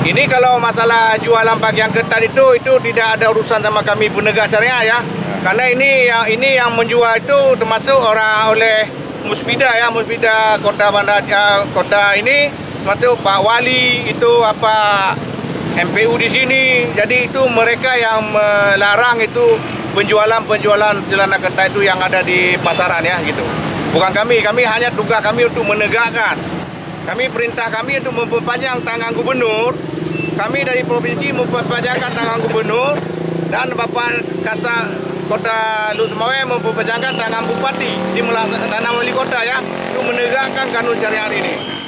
Ini kalau masalah jualan pagi yang ketat itu tidak ada urusan sama kami penegak syariat ya. Karena ini yang menjual itu termasuk oleh Musbida ya, Musbida Kota Bandar Kota ini, termasuk Pak Wali itu MPU di sini. Jadi itu mereka yang melarang itu penjualan celana ketat itu yang ada di pasaran ya gitu. Bukan kami hanya tugas kami untuk menegakkan. Perintah kami untuk memperpanjang tangan gubernur. Kami dari provinsi memperpanjangkan tangan gubernur dan Bapak Kasat Kota Lut Semawe memperpanjangkan tangan bupati di melaksanakan wali kota ya untuk menegakkan kanun syariat ini.